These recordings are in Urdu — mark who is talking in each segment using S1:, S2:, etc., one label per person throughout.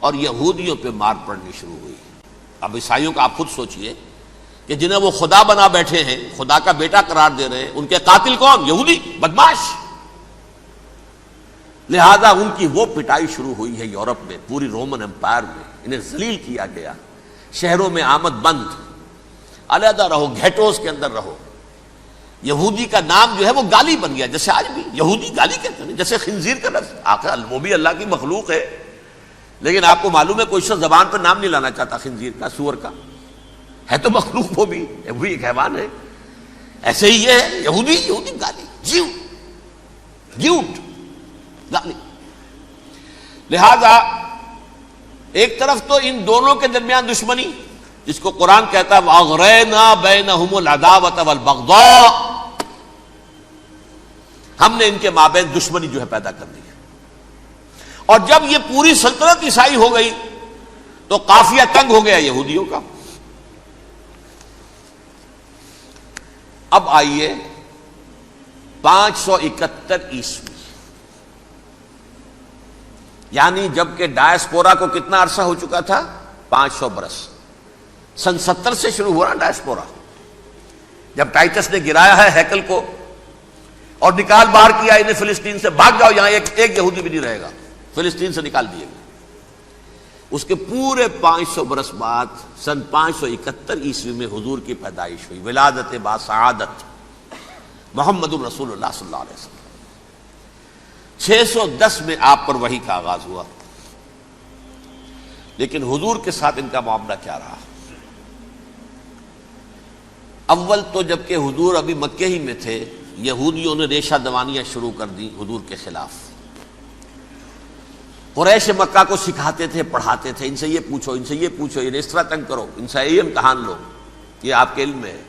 S1: اور یہودیوں پہ مار پڑنی شروع ہوئی۔ اب عیسائیوں کا آپ خود سوچئے کہ جنہیں وہ خدا بنا بیٹھے ہیں، خدا کا بیٹا قرار دے رہے ہیں، ان کے قاتل کون؟ یہودی بدماش۔ لہذا ان کی وہ پٹائی شروع ہوئی ہے یورپ میں، پوری رومن امپائر میں، انہیں ذلیل کیا گیا، شہروں میں آمد بند، علیحدہ رہو، گھیٹوز کے اندر رہو۔ یہودی کا نام جو ہے وہ گالی بن گیا، جیسے آج بھی یہودی گالی کہتے ہیں، جیسے خنزیر کا لفظ، آخر وہ بھی اللہ کی مخلوق ہے، لیکن آپ کو معلوم ہے کوئی شخص زبان پر نام نہیں لانا چاہتا خنزیر کا، سور کا، ہے تو مخلوق، وہ بھی ایک حیوان ہے۔ ایسے ہی یہ ہے یہودی، یہودی گالی، جیوٹ گالی۔ لہذا ایک طرف تو ان دونوں کے درمیان دشمنی، جس کو قرآن کہتا ہے وَأَغْرَيْنَا بَيْنَهُمُ الْعَدَاوَةَ وَالْبَغْضَاءَ، ہم نے ان کے مابین دشمنی جو ہے پیدا کر دی۔ اور جب یہ پوری سلطنت عیسائی ہو گئی تو قافیہ تنگ ہو گیا یہودیوں کا۔ اب آئیے 571 عیسوی، یعنی جبکہ ڈائسپورا کو کتنا عرصہ ہو چکا تھا؟ 500 برس۔ سن 70 سے شروع ہوا نا ڈائسپورا، جب ٹائٹس نے گرایا ہے ہیکل کو اور نکال باہر کیا انہیں فلسطین سے، بھاگ جاؤ یہاں ایک یہودی بھی نہیں رہے گا، فلسطین سے نکال دیے گئے۔ اس کے پورے 500 برس بعد سن 571 عیسوی میں حضور کی پیدائش ہوئی، ولادت باسعادت محمد الرسول اللہ صلی اللہ علیہ وسلم۔ 610 میں آپ پر وحی کا آغاز ہوا، لیکن حضور کے ساتھ ان کا معاملہ کیا رہا؟ اول تو جبکہ حضور ابھی مکے ہی میں تھے، یہودیوں نے ریشہ دوانیاں شروع کر دی حضور کے خلاف۔ قریش مکہ کو سکھاتے تھے، پڑھاتے تھے، ان سے یہ پوچھو، ان سے یہ پوچھو، انہیں اس طرح تنگ کرو، ان سے یہ امتحان لو، یہ آپ کے علم میں ہے۔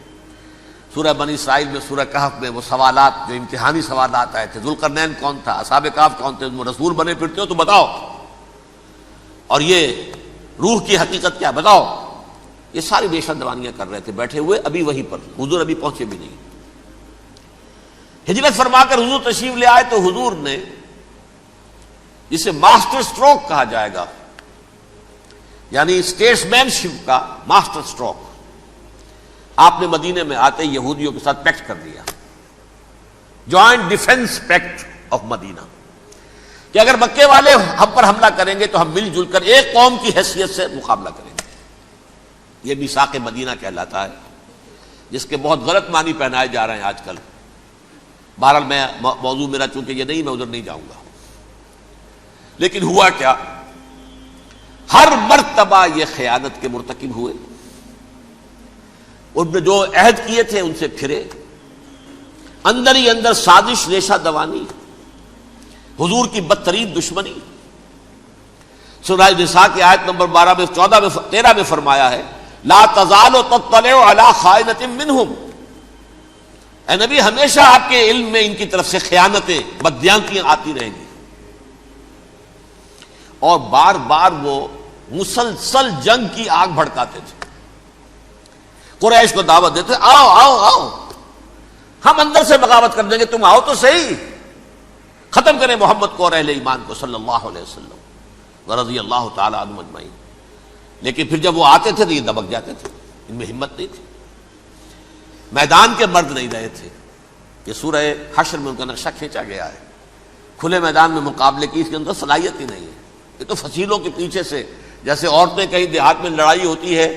S1: سورہ بنی اسرائیل میں، سورہ کہف میں وہ سوالات، جو امتحانی سوالات آئے تھے، ذوالقرنین کون تھا، اصحاب کہف کون تھے، تم رسول بنے پھرتے ہو تو بتاؤ، اور یہ روح کی حقیقت کیا بتاؤ۔ یہ ساری ریشہ دوانیاں کر رہے تھے بیٹھے ہوئے، ابھی وہیں پر حضور ابھی پہنچے بھی نہیں۔ ہجرت فرما کر حضور تشریف لے آئے تو حضور نے، جسے ماسٹر سٹروک کہا جائے گا، یعنی اسٹیٹس مین شپ کا ماسٹر سٹروک، آپ نے مدینے میں آتے یہودیوں کے ساتھ پیکٹ کر دیا، جوائنٹ ڈیفنس پیکٹ آف مدینہ، کہ اگر مکے والے ہم پر حملہ کریں گے تو ہم مل جل کر ایک قوم کی حیثیت سے مقابلہ کریں گے۔ یہ میثاق مدینہ کہلاتا ہے، جس کے بہت غلط معنی پہنائے جا رہے ہیں آج کل۔ بہرحال میں موضوع میرا چونکہ یہ نہیں، میں ادھر نہیں جاؤں گا، لیکن ہوا کیا؟ ہر مرتبہ یہ خیانت کے مرتکب ہوئے، ان نے جو عہد کیے تھے ان سے پھرے، اندر ہی اندر سازش، ریشہ دوانی، حضور کی بدترین دشمنی۔ سورہ نساء کی آیت نمبر 12 میں 14 میں 13 میں فرمایا ہے لا تزال تطلع علی خائنۃ منہم، اے نبی ہمیشہ آپ کے علم میں ان کی طرف سے خیانتیں، بددیانتیاں آتی رہیں گی۔ اور بار بار وہ مسلسل جنگ کی آگ بھڑکاتے تھے، قریش کو دعوت دیتے، آؤ آؤ آؤ، ہم اندر سے بغاوت کر دیں گے، تم آؤ تو صحیح، ختم کریں محمد کو اور اہل ایمان کو صلی اللہ علیہ وسلم ورضی اللہ تعالی عنہم اجمعین۔ لیکن پھر جب وہ آتے تھے تو یہ دبک جاتے تھے، ان میں ہمت نہیں تھی، میدان کے مرد نہیں رہے تھے۔ یہ سورہ حشر میں ان کا نقشہ کھینچا گیا ہے، کھلے میدان میں مقابلے کی اس کے اندر صلاحیت ہی نہیں ہے۔ یہ تو فصیلوں کے پیچھے سے، جیسے عورتیں کہیں دیہات میں لڑائی ہوتی ہے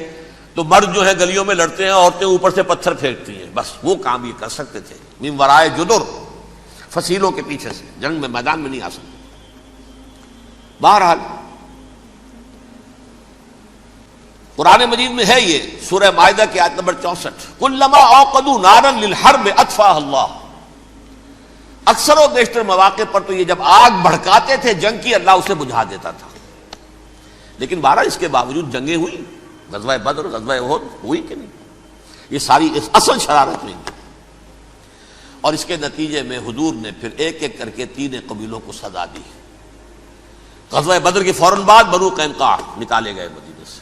S1: تو مرد جو ہے گلیوں میں لڑتے ہیں، عورتیں اوپر سے پتھر پھینکتی ہیں، بس وہ کام یہ کر سکتے تھے، من ورائے جدر، فصیلوں کے پیچھے سے، جنگ میں میدان میں نہیں آ سکتے۔ بہرحال قرآن مجید میں ہے یہ، سورہ مائدہ کی آیت نمبر 64، کلما اوقدوا نارا للحرب اطفاها اللہ، اکثر و بیشتر مواقع پر تو یہ جب آگ بھڑکاتے تھے جنگ کی، اللہ اسے بجھا دیتا تھا۔ لیکن بہرحال اس کے باوجود جنگیں ہوئی، غزوہ بدر، غزوہ احد ہوئی کہ نہیں، یہ ساری اصل شرارت ہوئی، اور اس کے نتیجے میں حضور نے پھر ایک ایک کر کے 3 قبیلوں کو سزا دی۔ غزوہ بدر کے فوراً بعد بنو قینقاع نکالے گئے مدینے سے،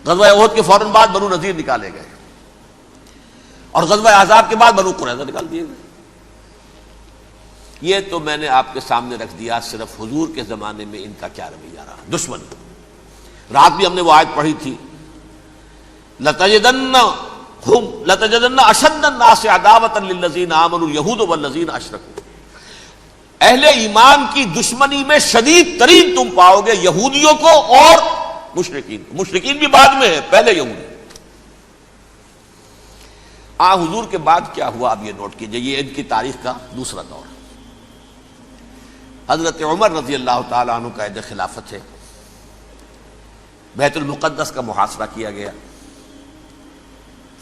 S1: غزوہ احد کے فوراً بعد بنو نذیر نکالے گئے، اور غزوہ احزاب کے بعد بنو قریظہ نکال دیے گئے۔ یہ تو میں نے آپ کے سامنے رکھ دیا صرف حضور کے زمانے میں ان کا کیا رویہ رہا، دشمن۔ رات بھی ہم نے وہ آیت پڑھی تھی، لَتَجِدَنَّ أَشَدَّ النَّاسِ عَدَاوَةً لِلَّذِينَ آمَنُوا الْيَهُودُ وَالَّذِينَ أَشْرَكُوا، اہل ایمان کی دشمنی میں شدید ترین تم پاؤ گے یہودیوں کو اور مشرکین کو. مشرکین بھی بعد میں ہے، پہلے یہودی. حضور کے بعد کیا ہوا اب یہ نوٹ کیجئے، یہ ان کی تاریخ کا دوسرا دور. حضرت عمر رضی اللہ تعالیٰ عنہ کا عہد خلافت ہے. بیت المقدس کا محاصرہ کیا گیا،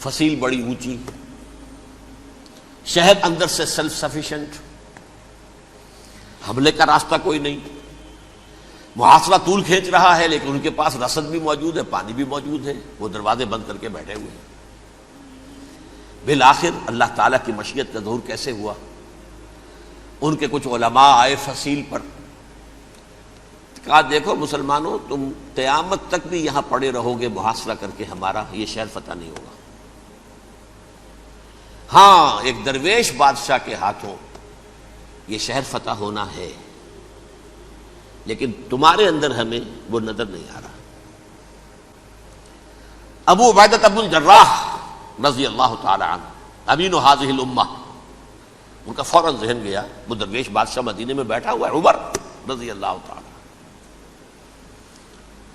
S1: فصیل بڑی اونچی، شہر اندر سے سیلف سفیشینٹ، حملے کا راستہ کوئی نہیں، محاصرہ طول کھینچ رہا ہے، لیکن ان کے پاس رسد بھی موجود ہے، پانی بھی موجود ہے، وہ دروازے بند کر کے بیٹھے ہوئے ہیں. بالآخر اللہ تعالیٰ کی مشیت کا ظہور کیسے ہوا؟ ان کے کچھ علماء آئے فصیل پر، کہا دیکھو مسلمانوں، تم قیامت تک بھی یہاں پڑے رہو گے محاصرہ کر کے، ہمارا یہ شہر فتح نہیں ہوگا. ہاں ایک درویش بادشاہ کے ہاتھوں یہ شہر فتح ہونا ہے، لیکن تمہارے اندر ہمیں وہ نظر نہیں آ رہا. ابو عبیدہ بن الجراح رضی اللہ تعالی عنہ، امین هذه الامہ، ان کا فوراً ذہن گیا وہ درویش بادشاہ مدینے میں بیٹھا ہوا ہے عمر رضی اللہ تعالی.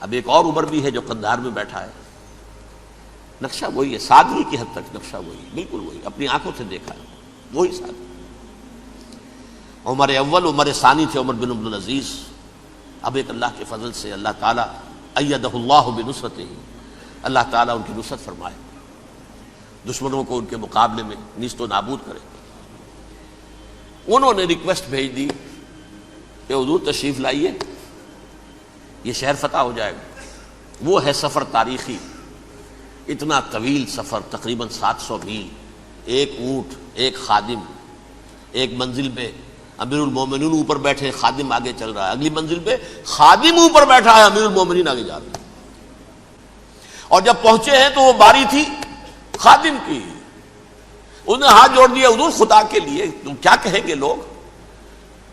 S1: اب ایک اور عمر بھی ہے جو قندھار میں بیٹھا ہے. نقشہ وہی ہے، سادگی کی حد تک نقشہ وہی، بالکل وہی، اپنی آنکھوں سے دیکھا ہے وہی سادگی. عمر اول عمر ثانی تھے عمر بن عبد العزیز. اب ایک اللہ کے فضل سے اللہ تعالیٰ ایدہ اللہ بنصرتہ، اللہ تعالیٰ ان کی نصرت فرمائے، دشمنوں کو ان کے مقابلے میں نیست و نابود کرے. انہوں نے ریکویسٹ بھیج دی کہ حضور تشریف لائیے، یہ شہر فتح ہو جائے گا. وہ ہے سفر تاریخی، اتنا طویل سفر، تقریباً 700 میل، ایک اونٹ، ایک خادم، ایک منزل پہ امیر المومنین اوپر بیٹھے، خادم آگے چل رہا ہے، اگلی منزل پہ خادم اوپر بیٹھا ہے، امیر المومنین آگے جا رہے ہیں. اور جب پہنچے ہیں تو وہ باری تھی خادم کی. انہوں نے ہاتھ جوڑ دیا، حضور خدا کے لیے تم کیا کہیں گے لوگ،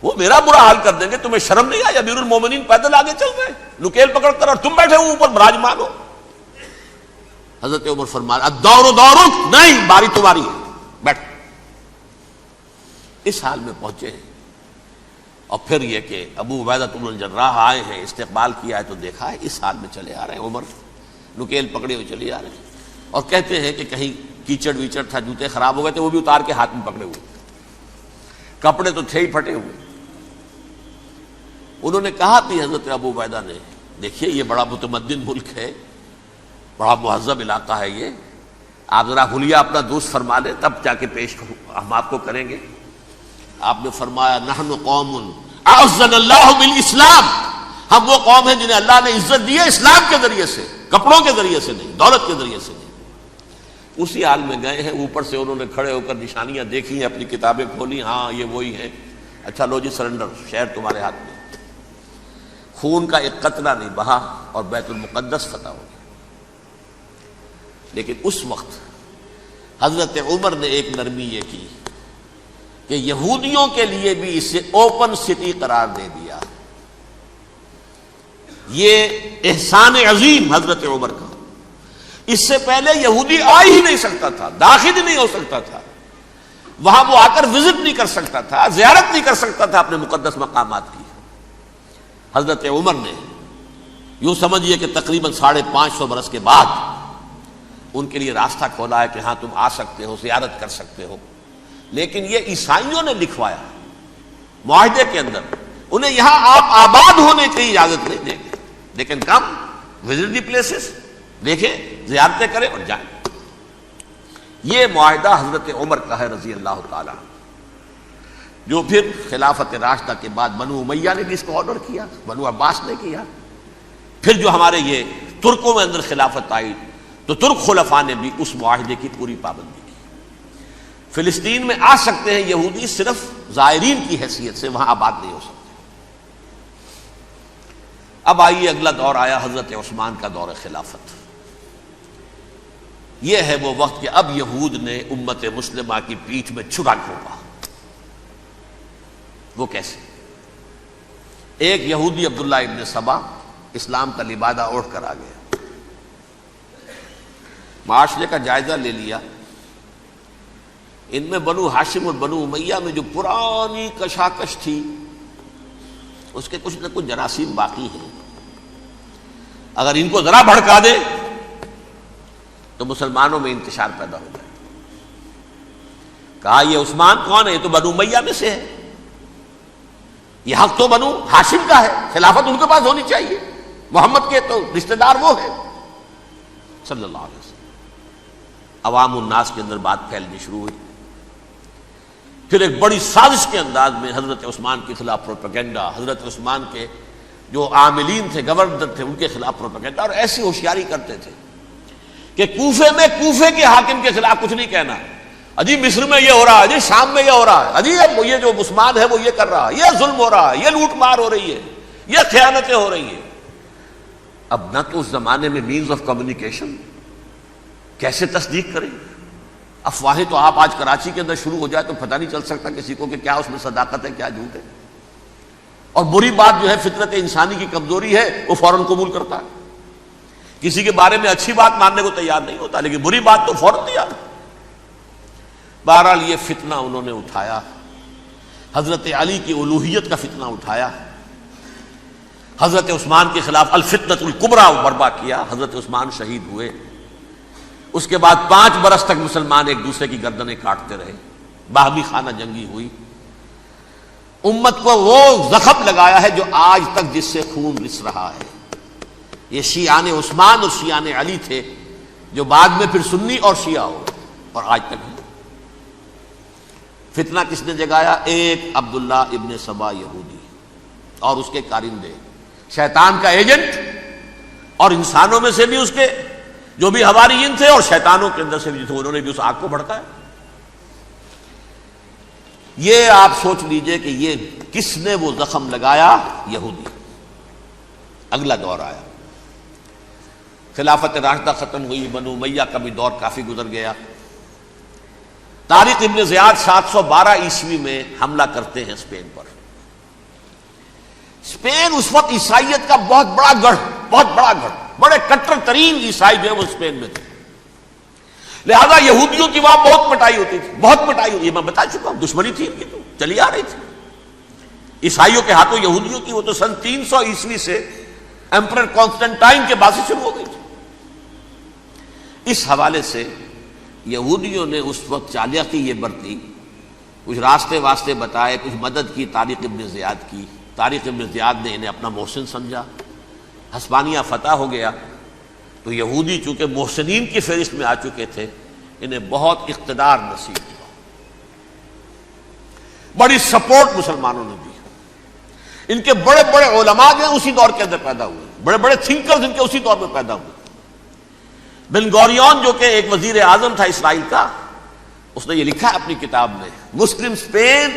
S1: وہ میرا برا حال کر دیں گے، تمہیں شرم نہیں آئی؟ امیر المومنین پیدل آگے چل رہے ہیں نکیل پکڑ کر، اور تم بیٹھے ہو اوپر براجمان ہو. حضرت عمر فرمایا الدور دورک، نہیں باری تمہاری ہے، بیٹھ. اس حال میں پہنچے ہیں. اور پھر یہ کہ ابو عبیدہ بن الجراح آئے ہیں، استقبال کیا ہے تو دیکھا ہے اس حال میں چلے آ رہے ہیں. عمر نکیل پکڑے ہوئے چلے آ رہے ہیں، اور کہتے ہیں کہ کہیں کیچڑ ویچڑ تھا، جوتے خراب ہو گئے تھے، وہ بھی اتار کے ہاتھ میں پکڑے ہوئے، کپڑے تو تھے ہی پھٹے ہوئے. انہوں نے کہا بھی حضرت ابو عبیدہ نے، دیکھیے یہ بڑا متمدن ملک ہے، بڑا مہذب علاقہ ہے، یہ آپ ذرا حلیہ اپنا دوست فرما لیں تب جا کے پیش ہم آپ کو کریں گے. آپ نے فرمایا نحن قوم اعزنا اللہ بالاسلام، ہم وہ قوم ہیں جنہیں اللہ نے عزت دی ہے اسلام کے ذریعے سے، کپڑوں کے ذریعے سے نہیں، دولت کے ذریعے سے نہیں. اسی حال میں گئے ہیں، اوپر سے انہوں نے کھڑے ہو کر نشانیاں دیکھی ہیں، اپنی کتابیں کھولی، ہاں یہ وہی ہے. اچھا لو جی سرنڈر، شہر تمہارے ہاتھ میں. خون کا ایک قطرہ نہیں بہا اور بیت المقدس فتح ہو گیا. لیکن اس وقت حضرت عمر نے ایک نرمی یہ کی کہ یہودیوں کے لیے بھی اسے اوپن سٹی قرار دے دیا. یہ احسان عظیم حضرت عمر کا. اس سے پہلے یہودی آ ہی نہیں سکتا تھا، داخل ہی نہیں ہو سکتا تھا، وہاں وہ آ کر وزٹ نہیں کر سکتا تھا، زیارت نہیں کر سکتا تھا اپنے مقدس مقامات کی. حضرت عمر نے یوں سمجھیے کہ تقریباً 550 برس کے بعد ان کے لیے راستہ کھولا ہے کہ ہاں تم آ سکتے ہو، زیارت کر سکتے ہو. لیکن یہ عیسائیوں نے لکھوایا معاہدے کے اندر، انہیں یہاں آپ آباد ہونے کی اجازت نہیں دیں گے، لیکن کم وزٹ دی پلیسز، دیکھیں زیارتیں کریں اور جائیں. یہ معاہدہ حضرت عمر کا ہے رضی اللہ تعالی، جو پھر خلافت راشدہ کے بعد بنو امیہ نے بھی اس کو آرڈر کیا، بنو عباس نے کیا. پھر جو ہمارے یہ ترکوں میں اندر خلافت آئی تو ترک خلفاء نے بھی اس معاہدے کی پوری پابندی کی. فلسطین میں آ سکتے ہیں یہودی صرف زائرین کی حیثیت سے، وہاں آباد نہیں ہو سکتے. اب آئیے اگلا دور آیا حضرت عثمان کا دور خلافت. یہ ہے وہ وقت کہ اب یہود نے امت مسلمہ کی پیٹھ میں چھرا گھونپا. وہ کیسے؟ ایک یہودی عبداللہ ابن سبا اسلام کا لبادہ اوڑھ کر آ گیا. معاشرے کا جائزہ لے لیا. ان میں بنو ہاشم اور بنو امیہ میں جو پرانی کشاکش تھی اس کے کچھ نہ کچھ جراثیم باقی ہیں. اگر ان کو ذرا بھڑکا دے تو مسلمانوں میں انتشار پیدا ہو جائے. کہا یہ عثمان کون ہے؟ یہ تو بنو امیہ میں سے ہے. یہ حق تو بنو ہاشم کا ہے، خلافت ان کے پاس ہونی چاہیے. محمد کے تو رشتہ دار وہ ہے صلی اللہ علیہ وسلم. عوام الناس کے اندر بات پھیلنی شروع ہوئی. پھر ایک بڑی سازش کے انداز میں حضرت عثمان کے خلاف پروپیگنڈا، حضرت عثمان کے جو عاملین تھے، گورنر تھے، ان کے خلاف پروپیگنڈا. اور ایسی ہوشیاری کرتے تھے کہ کوفے میں کوفے کے حاکم کے خلاف کچھ نہیں کہنا. اجی مصر میں یہ ہو رہا ہے، اجی شام میں یہ ہو رہا ہے، اجی یہ جو عثمان ہے وہ یہ کر رہا ہے، یہ ظلم ہو رہا ہے، یہ لوٹ مار ہو رہی ہے، یہ خیانتیں ہو رہی ہیں. اب نہ تو اس زمانے میں مینز آف کمیونیکیشن، کیسے تصدیق کریں؟ افواہیں تو آپ آج کراچی کے اندر شروع ہو جائے تو پتہ نہیں چل سکتا کسی کو کہ کیا اس میں صداقت ہے کیا جھوٹ ہے. اور بری بات جو ہے فطرت انسانی کی کمزوری ہے، وہ فوراً قبول کرتا ہے. کسی کے بارے میں اچھی بات ماننے کو تیار نہیں ہوتا، لیکن بری بات تو فوراً تیار. بہرحال یہ فتنہ انہوں نے اٹھایا، حضرت علی کی الوہیت کا فتنہ اٹھایا، حضرت عثمان کے خلاف الفتنۃ الکبریٰ برپا کیا. حضرت عثمان شہید ہوئے. اس کے بعد 5 برس تک مسلمان ایک دوسرے کی گردنیں کاٹتے رہے. باہمی خانہ جنگی ہوئی. امت کو وہ زخم لگایا ہے جو آج تک جس سے خون رس رہا ہے. یہ شیعان عثمان اور شیعان علی تھے جو بعد میں پھر سنی اور شیعہ ہو اور آج تک ہے. فتنہ کس نے جگایا؟ ایک عبداللہ ابن سبا یہودی اور اس کے کارندے، شیطان کا ایجنٹ، اور انسانوں میں سے بھی اس کے جو بھی حواریین تھے اور شیطانوں کے اندر سے بھی تھے، انہوں نے بھی اس آگ کو بھڑکایا. یہ آپ سوچ لیجئے کہ یہ کس نے وہ زخم لگایا؟ یہودی. اگلا دور آیا، خلافت راشدہ ختم ہوئی، بنو امیہ کا بھی دور کافی گزر گیا. طارق ابن زیاد 712 عیسوی میں حملہ کرتے ہیں اسپین پر. اسپین اس وقت عیسائیت کا بہت بڑا گڑھ، بڑے کٹر ترین عیسائی جو ہے وہ اسپین میں تھے. لہذا یہودیوں کی وہاں بہت پٹائی ہوتی تھی، بہت پٹائی ہوتی. یہ میں بتا چکا ہوں، دشمنی تھی ان کی تو چلی آ رہی تھی عیسائیوں کے ہاتھوں یہودیوں کی. وہ تو سن 300 عیسوی سے ایمپرر کانسٹنٹائن کے بعد سے شروع ہو گئی تھی. اس حوالے سے یہودیوں نے اس وقت چالاکی یہ برتی، کچھ راستے واسطے بتائے، کچھ مدد کی طارق ابن زیاد کی. طارق ابن زیاد نے انہیں اپنا محسن سمجھا. ہسپانیہ فتح ہو گیا تو یہودی چونکہ محسنین کی فہرست میں آ چکے تھے، انہیں بہت اقتدار نصیب ہوا. بڑی سپورٹ مسلمانوں نے دی. ان کے بڑے بڑے علماء جو ہیں اسی دور کے اندر پیدا ہوئے، بڑے بڑے تھنکرز ان کے اسی دور میں پیدا ہوئے. بن گوریون جو کہ ایک وزیر اعظم تھا اسرائیل کا، اس نے یہ لکھا ہے اپنی کتاب میں، Muslim Spain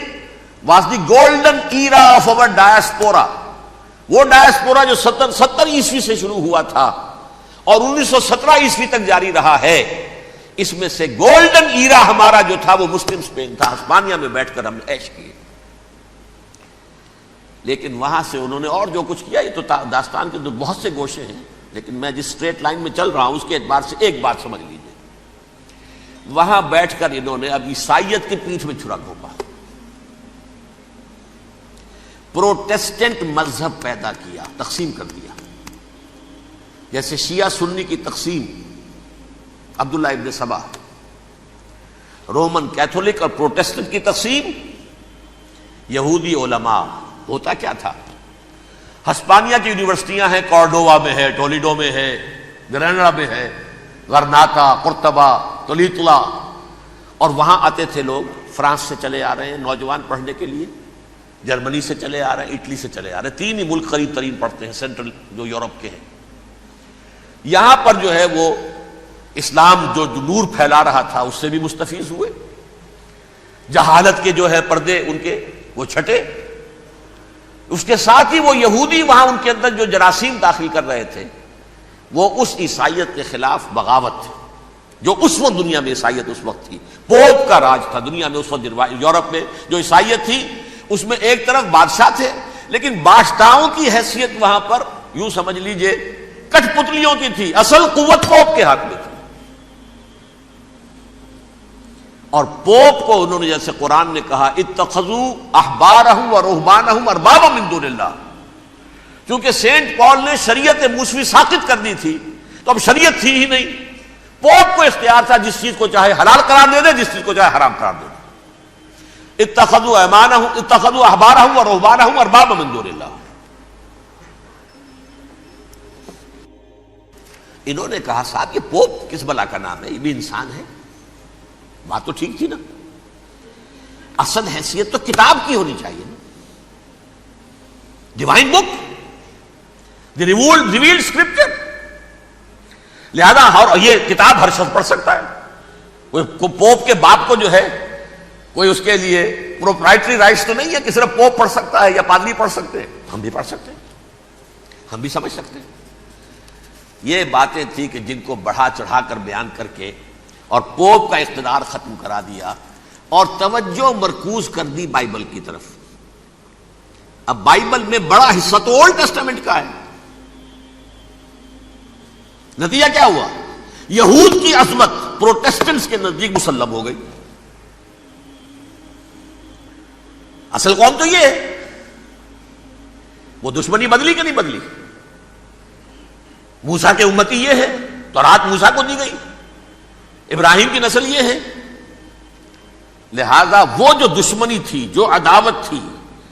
S1: was the golden era of our diaspora. وہ ڈائسپورا جو 70 عیسوی سے شروع ہوا تھا اور 1917 عیسوی تک جاری رہا ہے، اس میں سے گولڈن ایرا ہمارا جو تھا وہ مسلم اسپین تھا. ہسپانیہ میں بیٹھ کر ہم نے عیش کیے. لیکن وہاں سے انہوں نے اور جو کچھ کیا، یہ تو داستان کے اندر بہت سے گوشے ہیں، لیکن میں جس اسٹریٹ لائن میں چل رہا ہوں اس کے اعتبار سے ایک بات سمجھ لیجیے. وہاں بیٹھ کر انہوں نے اب عیسائیت کی پیٹھ میں چھرا گھونپا، پروٹیسٹنٹ مذہب پیدا کیا، تقسیم کر دیا. جیسے شیعہ سنی کی تقسیم، عبداللہ ابن سبا، رومن کیتھولک اور پروٹیسٹنٹ کی تقسیم، یہودی علماء. ہوتا کیا تھا؟ ہسپانیہ کی یونیورسٹیاں ہیں، کارڈووا میں ہے، ٹولیڈو میں ہے، گریناڈا میں ہے، غرناطہ، قرطبہ، تولیتلا. اور وہاں آتے تھے لوگ، فرانس سے چلے آ رہے ہیں نوجوان پڑھنے کے لیے، جرمنی سے چلے آ رہے ہیں، اٹلی سے چلے آ رہے ہیں. 3 ہی ملک قریب ترین پڑھتے ہیں سینٹرل جو یورپ کے ہیں. یہاں پر جو ہے وہ اسلام جو نور پھیلا رہا تھا اس سے بھی مستفیض ہوئے. جہالت کے جو ہے پردے ان کے وہ چھٹے. اس کے ساتھ ہی وہ یہودی وہاں ان کے اندر جو جراثیم داخل کر رہے تھے وہ اس عیسائیت کے خلاف بغاوت تھی جو اس وقت دنیا میں عیسائیت اس وقت تھی. پوپ کا راج تھا دنیا میں اس وقت. یورپ میں جو عیسائیت تھی اس میں ایک طرف بادشاہ تھے، لیکن بادشاہوں کی حیثیت وہاں پر یوں سمجھ لیجئے کٹھ پتلیوں کی تھی، اصل قوت پوپ کے ہاتھ میں تھی. اور پوپ کو انہوں نے جیسے قرآن نے کہا اتخذوا احبارہم ورہبانہم اربابا من دون اللہ، کیونکہ سینٹ پال نے شریعت موسوی ساقط کر دی تھی تو اب شریعت تھی ہی نہیں. پوپ کو اختیار تھا جس چیز کو چاہے حلال قرار دے دے، جس چیز کو چاہے حرام قرار دے دے. اتخذوا احبارہم ورہبانہم اربابا من دون اللہ. انہوں نے کہا صاحب یہ پوپ کس بلا کا نام ہے، یہ بھی انسان ہے. بات تو ٹھیک تھی نا، اصل حیثیت تو کتاب کی ہونی چاہیے نا، ڈیوائن بک، دی ریویلڈ اسکرپچر. لہذا اور یہ کتاب ہر شخص پڑھ سکتا ہے. کوئی پوپ کے باپ کو جو ہے کوئی اس کے لیے پروپرائٹری رائٹس تو نہیں ہے کہ صرف پوپ پڑھ سکتا ہے یا پادری پڑھ سکتے ہیں. ہم بھی پڑھ سکتے ہیں، ہم بھی سمجھ سکتے ہیں. یہ باتیں تھی کہ جن کو بڑھا چڑھا کر بیان کر کے اور پوپ کا اقتدار ختم کرا دیا اور توجہ مرکوز کر دی بائبل کی طرف. اب بائبل میں بڑا حصہ تو اولڈ ٹیسٹامنٹ کا ہے. نتیجہ کیا ہوا؟ یہود کی عظمت پروٹیسٹنٹس کے نزدیک مسلم ہو گئی. اصل قوم تو یہ ہے، وہ دشمنی بدلی کہ نہیں بدلی؟ موسیٰ کے امتی یہ ہے، تورات موسیٰ کو دی گئی، ابراہیم کی نسل یہ ہے. لہذا وہ جو دشمنی تھی، جو عداوت تھی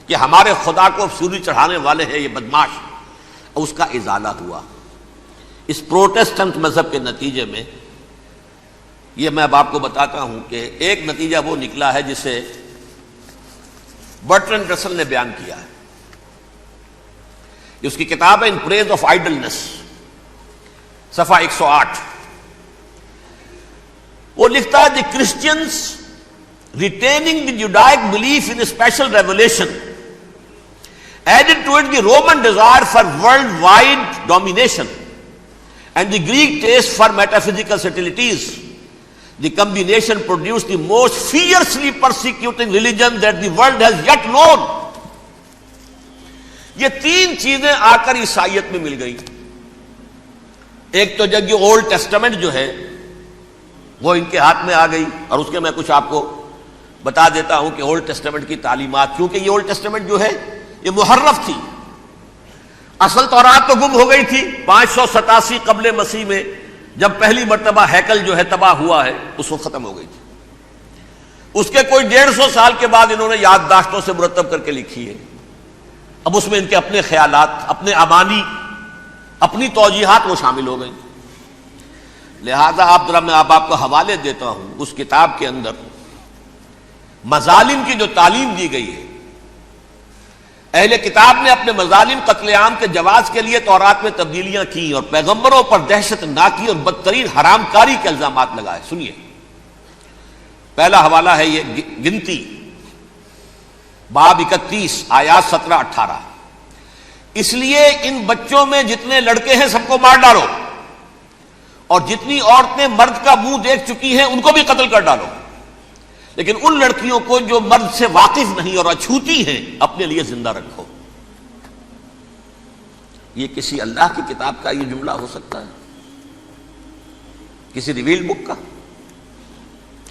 S1: کہ ہمارے خدا کو سوری چڑھانے والے ہیں یہ بدماش، اس کا ازالہ ہوا اس پروٹیسٹنٹ مذہب کے نتیجے میں. یہ میں اب آپ کو بتاتا ہوں کہ ایک نتیجہ وہ نکلا ہے جسے برٹرنڈ رسل نے بیان کیا ہے. اس کی کتاب ہے ان پریز آف آئیڈلنس، صفحہ 108. وہ لکھتا ہے the Christians retaining the Judaic belief in special revelation added to it the Roman desire for worldwide domination and the Greek taste for metaphysical subtleties. The combination produced the most fiercely persecuting religion that the world has yet known. یہ تین چیزیں آ کر عیسائیت میں مل گئی. ایک تو جب یہ اولڈ ٹیسٹامنٹ جو ہے وہ ان کے ہاتھ میں آ گئی، اور اس کے میں کچھ آپ کو بتا دیتا ہوں کہ اولڈ ٹیسٹامنٹ کی تعلیمات، کیونکہ یہ اولڈ ٹیسٹامنٹ جو ہے یہ محرف تھی. اصل تورات تو گم ہو گئی تھی 587 قبل مسیح میں، جب پہلی مرتبہ ہیکل جو ہے تباہ ہوا ہے، اس وقت ختم ہو گئی تھی. اس کے کوئی 150 سال کے بعد انہوں نے یادداشتوں سے مرتب کر کے لکھی ہے. اب اس میں ان کے اپنے خیالات، اپنے امانی، اپنی توجیحات وہ شامل ہو گئی. لہذا میں آپ کو حوالے دیتا ہوں اس کتاب کے اندر مظالم کی جو تعلیم دی گئی ہے. اہل کتاب نے اپنے مظالم قتل عام کے جواز کے لیے تورات میں تبدیلیاں کی اور پیغمبروں پر دہشت ناکی اور بدترین حرام کاری کے الزامات لگائے. سنیے، پہلا حوالہ ہے یہ گنتی باب 31 آیات 17-18. اس لیے ان بچوں میں جتنے لڑکے ہیں سب کو مار ڈالو، اور جتنی عورتیں مرد کا منہ دیکھ چکی ہیں ان کو بھی قتل کر ڈالو، لیکن ان لڑکیوں کو جو مرد سے واقف نہیں اور اچھوتی ہیں اپنے لیے زندہ رکھو. یہ کسی اللہ کی کتاب کا یہ جملہ ہو سکتا ہے؟ کسی ریویل بک کا؟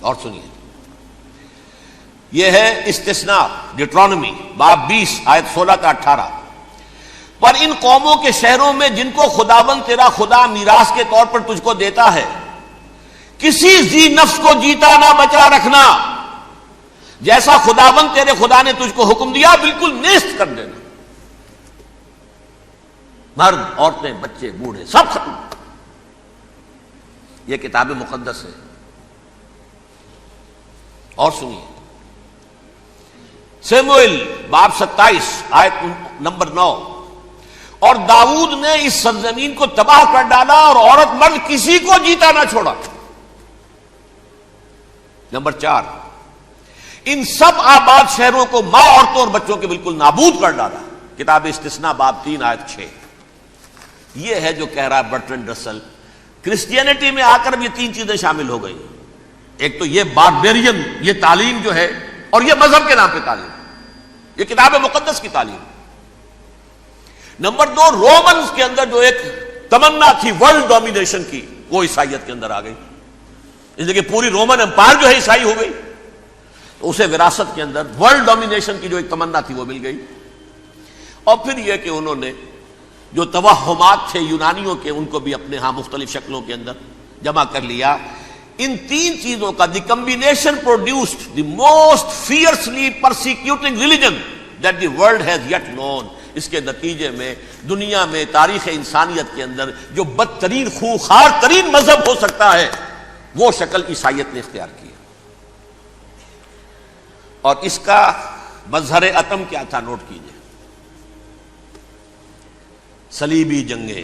S1: اور سنیے، یہ ہے استثناء ڈیٹرانومی باب 20 آیت 16-18. پر ان قوموں کے شہروں میں جن کو خداوند تیرا خدا میراث کے طور پر تجھ کو دیتا ہے، کسی ذی نفس کو جیتا نہ بچا رکھنا، جیسا خداوند تیرے خدا نے تجھ کو حکم دیا بالکل نیست کر دینا. مرد، عورتیں، بچے، بوڑھے سب ختم. یہ کتاب مقدس ہے. اور سنیے، سیموئیل باب 27 آیت نمبر 9. اور داؤد نے اس سرزمین کو تباہ کر ڈالا اور عورت مرد کسی کو جیتا نہ چھوڑا. نمبر 4، ان سب آباد شہروں کو ماں، عورتوں اور بچوں کے بالکل نابود کر ڈالا. کتاب استثناء باب 3 آیت 6. یہ ہے جو کہہ رہا ہے برٹرنڈ رسل. کرسچینٹی میں آ کر اب یہ تین چیزیں شامل ہو گئی. ایک تو یہ باربیرین یہ تعلیم جو ہے، اور یہ مذہب کے نام پہ تعلیم، یہ کتاب مقدس کی تعلیم. نمبر دو، رومنز کے اندر جو ایک تمنا تھی ورلڈ ڈومینیشن کی، وہ عیسائیت کے اندر آ گئی، اس لیے کہ پوری رومن امپائر جو ہے عیسائی ہو گئی، تو اسے وراثت کے اندر ورلڈ ڈومینیشن کی جو ایک تمنا تھی وہ مل گئی۔ اور پھر یہ کہ انہوں نے جو توہمات تھے یونانیوں کے، ان کو بھی اپنے ہاں مختلف شکلوں کے اندر جمع کر لیا۔ ان تین چیزوں کا the combination produced the most fiercely persecuting religion that the world has yet known. اس کے نتیجے میں دنیا میں تاریخ انسانیت کے اندر جو بدترین خونخوار ترین مذہب ہو سکتا ہے وہ شکل عیسائیت نے اختیار کی۔ اور اس کا مظہر عتم کیا تھا، نوٹ کیجئے، صلیبی جنگیں۔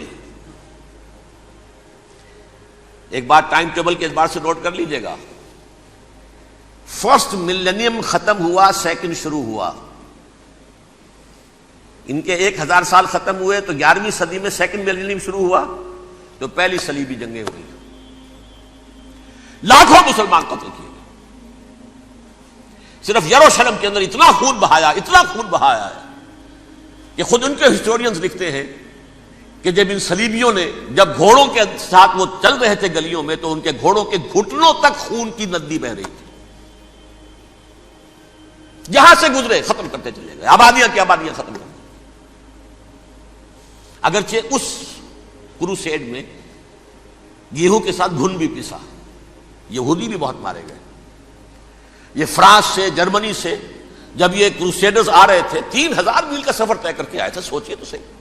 S1: ایک بات ٹائم ٹیبل کے اعتبار سے نوٹ کر لیجئے گا، فرسٹ ملینیم ختم ہوا، سیکنڈ شروع ہوا۔ ان کے 1000 سال ختم ہوئے تو 11ویں صدی میں سیکنڈ ملینیم شروع ہوا، تو پہلی صلیبی جنگیں ہوئی، لاکھوں مسلمان قتل کیے، صرف یروشلم کے اندر اتنا خون بہایا ہے کہ خود ان کے ہسٹورینز لکھتے ہیں کہ جب ان صلیبیوں نے جب گھوڑوں کے ساتھ وہ چل رہے تھے گلیوں میں، تو ان کے گھوڑوں کے گھٹنوں تک خون کی ندی بہ رہی تھی، جہاں سے گزرے ختم کرتے چلے گئے، آبادیاں کی آبادیاں ختم کر دی۔ اگرچہ اس کروسیڈ میں گیہوں کے ساتھ گھن بھی پسا، یہودی بھی بہت مارے گئے۔ یہ فرانس سے، جرمنی سے جب یہ کروسیڈرز آ رہے تھے، 3000 میل کا سفر طے کر کے آئے تھے، سوچئے تو صحیح۔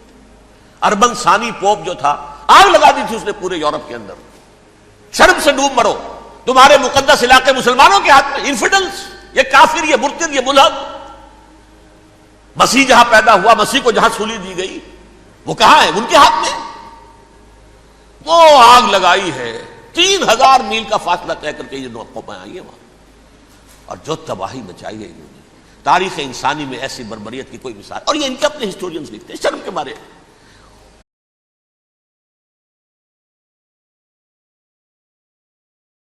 S1: اربن ثانی پوپ جو تھا، آگ لگا دی تھی اس نے پورے یورپ کے اندر، شرم سے ڈوب مرو، تمہارے مقدس علاقے مسلمانوں کے ہاتھ میں، انفیڈلز، یہ کافر، یہ مرتد، یہ ملحد۔ مسیح جہاں پیدا ہوا، مسیح کو جہاں سولی دی گئی، وہ کہاں ہے؟ ان کے ہاتھ میں۔ وہ آگ لگائی ہے، 3000 میل کا فاصلہ طے کر کے یہ قومیں آئی ہیں وہاں، اور جو تباہی مچائی ہے انہوں نے، تاریخ انسانی میں ایسی بربریت کی کوئی مثال۔ اور یہ ان کے اپنے ہسٹورینز لکھتے ہیں، شرم کے مارے